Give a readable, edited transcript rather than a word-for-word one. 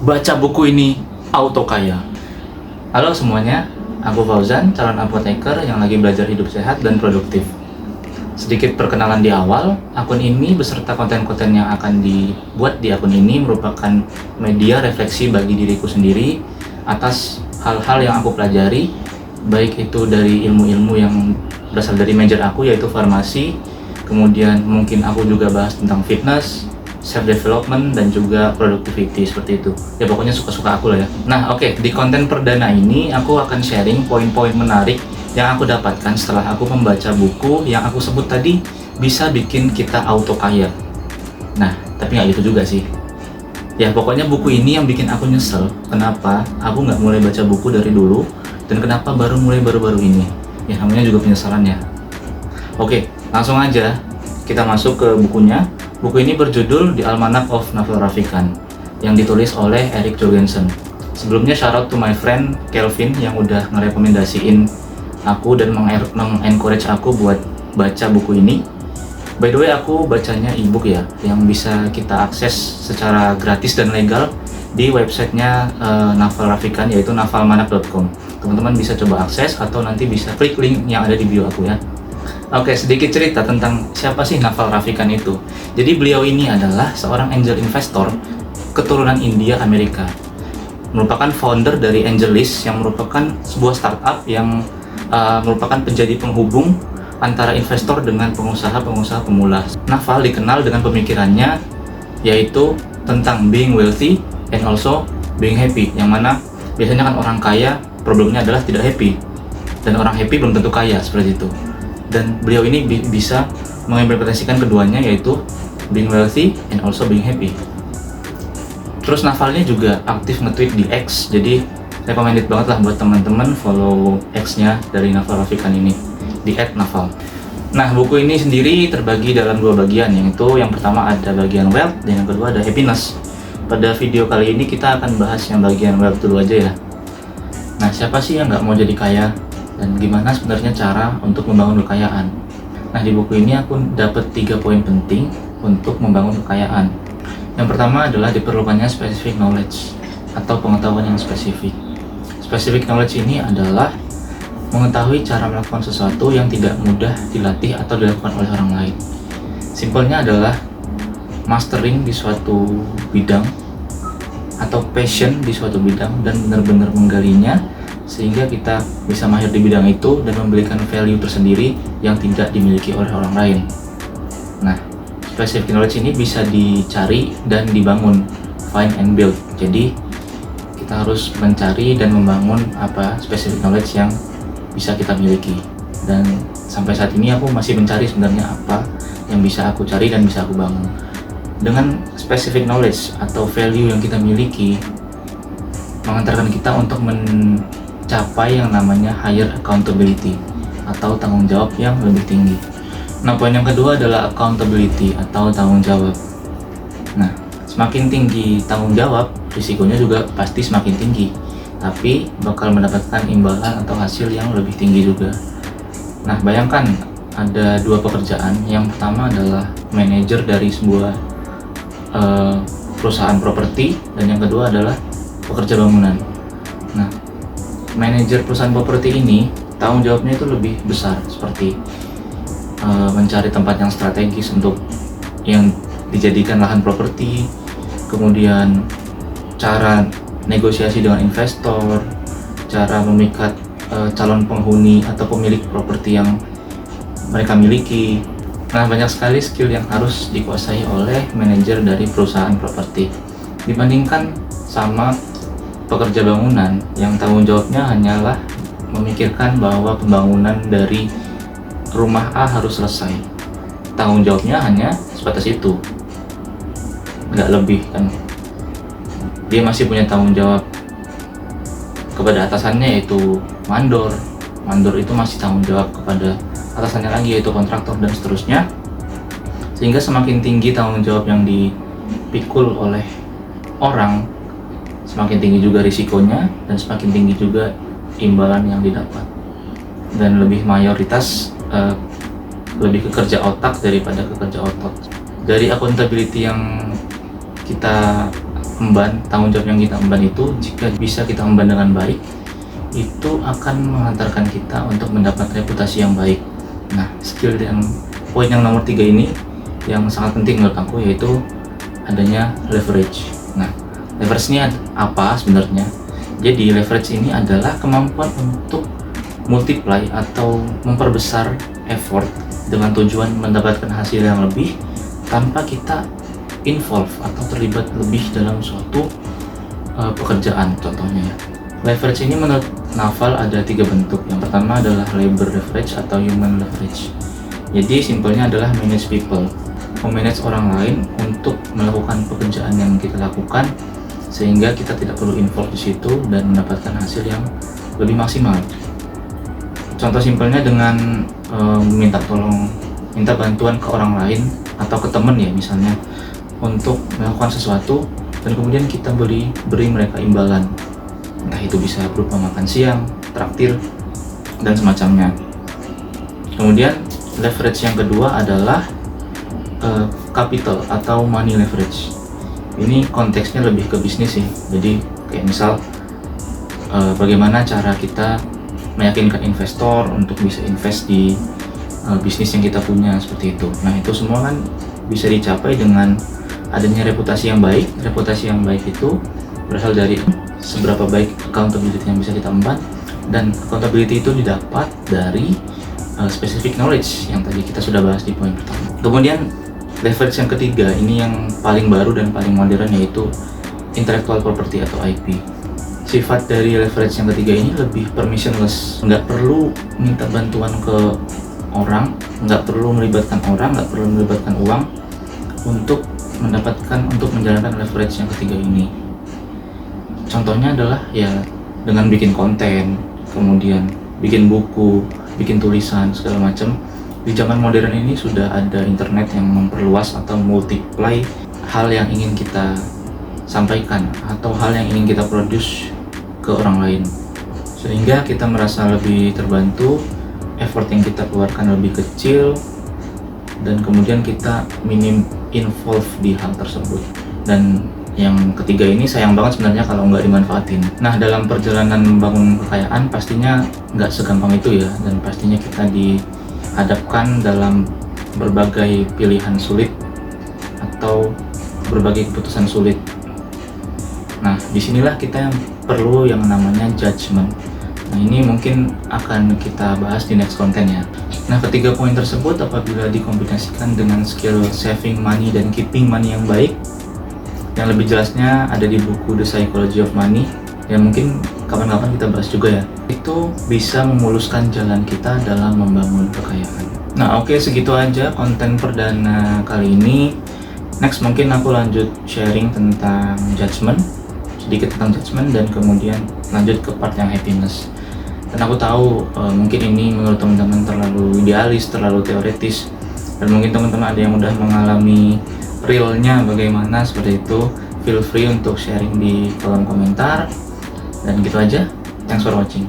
Baca buku ini auto kaya. Halo semuanya, aku Fauzan, calon apoteker yang lagi belajar hidup sehat dan produktif. Sedikit perkenalan di awal, akun ini beserta konten-konten yang akan dibuat di akun ini merupakan media refleksi bagi diriku sendiri atas hal-hal yang aku pelajari, baik itu dari ilmu-ilmu yang berasal dari major aku yaitu farmasi, kemudian mungkin aku juga bahas tentang fitness, self development dan juga productivity seperti itu. Ya pokoknya suka-suka aku lah ya. Nah, oke, di konten perdana ini aku akan sharing poin-poin menarik yang aku dapatkan setelah aku membaca buku yang aku sebut tadi bisa bikin kita auto kaya. Nah, tapi nggak gitu juga sih. Ya pokoknya buku ini yang bikin aku nyesel. Kenapa aku nggak mulai baca buku dari dulu dan kenapa baru mulai baru-baru ini. Ya namanya juga penyesalannya. Oke, langsung aja kita masuk ke bukunya. Buku ini berjudul The Almanac of Naval Ravikant yang ditulis oleh Eric Jorgensen. Sebelumnya shout out to my friend Kelvin yang udah ngerekomendasiin aku dan mengencourage aku buat baca buku ini. By the way, aku bacanya ebook ya, yang bisa kita akses secara gratis dan legal di websitenya Naval Ravikant, yaitu navalmanac.com. Teman-teman bisa coba akses atau nanti bisa klik link yang ada di bio aku ya. Oke, sedikit cerita tentang siapa sih Naval Ravikant itu. Jadi beliau ini adalah seorang angel investor keturunan India Amerika. Merupakan founder dari AngelList yang merupakan sebuah startup yang merupakan penjadi penghubung antara investor dengan pengusaha-pengusaha pemula. Naval dikenal dengan pemikirannya yaitu tentang being wealthy and also being happy, yang mana biasanya kan orang kaya problemnya adalah tidak happy dan orang happy belum tentu kaya, seperti itu. Dan beliau ini bisa mengimplementasikan keduanya, yaitu being wealthy and also being happy. Terus Navalnya juga aktif nge-tweet di X, jadi recommended banget lah buat teman-teman follow X-nya dari Naval Ravikant ini di @naval. Nah, buku ini sendiri terbagi dalam dua bagian, yaitu yang pertama ada bagian wealth dan yang kedua ada happiness. Pada video kali ini kita akan bahas yang bagian wealth dulu aja ya. Nah, siapa sih yang nggak mau jadi kaya? Dan gimana sebenarnya cara untuk membangun kekayaan? Nah, di buku ini aku dapat 3 poin penting untuk membangun kekayaan. Yang pertama adalah diperlukannya specific knowledge atau pengetahuan yang spesifik. Specific knowledge ini adalah mengetahui cara melakukan sesuatu yang tidak mudah dilatih atau dilakukan oleh orang lain. Simpelnya adalah mastering di suatu bidang atau passion di suatu bidang dan benar-benar menggalinya sehingga kita bisa mahir di bidang itu dan memberikan value tersendiri yang tidak dimiliki oleh orang lain. Nah, specific knowledge ini bisa dicari dan dibangun, find and build. Jadi kita harus mencari dan membangun specific knowledge yang bisa kita miliki. Dan sampai saat ini aku masih mencari sebenarnya apa yang bisa aku cari dan bisa aku bangun. Dengan specific knowledge atau value yang kita miliki mengantarkan kita untuk mencapai yang namanya higher accountability atau tanggung jawab yang lebih tinggi. Nah, poin yang kedua adalah accountability atau tanggung jawab. Nah, semakin tinggi tanggung jawab, risikonya juga pasti semakin tinggi, tapi bakal mendapatkan imbalan atau hasil yang lebih tinggi juga. Nah, bayangkan ada dua pekerjaan. Yang pertama adalah manajer dari sebuah perusahaan properti dan yang kedua adalah pekerja bangunan. Nah, manajer perusahaan properti ini tanggung jawabnya itu lebih besar, seperti mencari tempat yang strategis untuk yang dijadikan lahan properti, kemudian cara negosiasi dengan investor, cara memikat calon penghuni atau pemilik properti yang mereka miliki. Nah, banyak sekali skill yang harus dikuasai oleh manajer dari perusahaan properti dibandingkan sama pekerja bangunan yang tanggung jawabnya hanyalah memikirkan bahwa pembangunan dari rumah A harus selesai. Tanggung jawabnya hanya sebatas itu, nggak lebih kan. Dia masih punya tanggung jawab kepada atasannya, yaitu mandor. Mandor itu masih tanggung jawab kepada atasannya lagi, yaitu kontraktor, dan seterusnya. Sehingga semakin tinggi tanggung jawab yang dipikul oleh orang, semakin tinggi juga risikonya dan semakin tinggi juga imbalan yang didapat. Dan lebih mayoritas lebih ke kerja otak daripada ke kerja otot. Dari accountability yang kita emban, tanggung jawab yang kita emban itu jika bisa kita emban dengan baik, itu akan menghantarkan kita untuk mendapat reputasi yang baik. Nah, poin yang nomor 3 ini yang sangat penting menurut aku, yaitu adanya leverage. Nah, leverage ini apa sebenarnya? Jadi leverage ini adalah kemampuan untuk multiply atau memperbesar effort dengan tujuan mendapatkan hasil yang lebih tanpa kita involve atau terlibat lebih dalam suatu pekerjaan. Contohnya ya, leverage ini menurut Naval ada 3 bentuk. Yang pertama adalah labor leverage atau human leverage. Jadi simpelnya adalah manage people, memanage orang lain untuk melakukan pekerjaan yang kita lakukan sehingga kita tidak perlu involve di situ dan mendapatkan hasil yang lebih maksimal. Contoh simpelnya dengan minta bantuan ke orang lain atau ke teman ya misalnya, untuk melakukan sesuatu dan kemudian kita beri mereka imbalan, entah itu bisa berupa makan siang, traktir, dan semacamnya. Kemudian leverage yang kedua adalah capital atau money leverage. Ini konteksnya lebih ke bisnis sih. Jadi kayak misal bagaimana cara kita meyakinkan investor untuk bisa invest di bisnis yang kita punya, seperti itu. Nah, itu semua kan bisa dicapai dengan adanya reputasi yang baik. Reputasi yang baik itu berasal dari seberapa baik accountability yang bisa kita emban, dan accountability itu didapat dari specific knowledge yang tadi kita sudah bahas di poin pertama. Kemudian leverage yang ketiga, ini yang paling baru dan paling modern, yaitu intellectual property atau IP. Sifat dari leverage yang ketiga ini lebih permissionless, nggak perlu minta bantuan ke orang, nggak perlu melibatkan orang, nggak perlu melibatkan uang untuk menjalankan leverage yang ketiga ini. Contohnya adalah ya dengan bikin konten, kemudian bikin buku, bikin tulisan segala macam. Di zaman modern ini sudah ada internet yang memperluas atau multiply hal yang ingin kita sampaikan atau hal yang ingin kita produce ke orang lain, sehingga kita merasa lebih terbantu, effort yang kita keluarkan lebih kecil, dan kemudian kita minim involve di hal tersebut. Dan yang ketiga ini sayang banget sebenarnya kalau nggak dimanfaatin. Nah, dalam perjalanan membangun kekayaan pastinya nggak segampang itu ya, dan pastinya kita dihadapkan dalam berbagai pilihan sulit atau berbagai keputusan sulit. Nah, disinilah kita perlu yang namanya judgment. Nah, ini mungkin akan kita bahas di next konten ya. Nah, ketiga poin tersebut apabila dikombinasikan dengan skill saving money dan keeping money yang baik, yang lebih jelasnya ada di buku The Psychology of Money, yang mungkin kapan-kapan kita bahas juga ya, itu bisa memuluskan jalan kita dalam membangun kekayaan. Nah, oke, segitu aja konten perdana kali ini. Next mungkin aku lanjut sharing tentang judgment, sedikit tentang judgment, dan kemudian lanjut ke part yang happiness. Dan aku tahu mungkin ini menurut teman-teman terlalu idealis, terlalu teoretis, dan mungkin teman-teman ada yang udah mengalami realnya bagaimana seperti itu. Feel free untuk sharing di kolom komentar. Dan gitu aja, thanks for watching.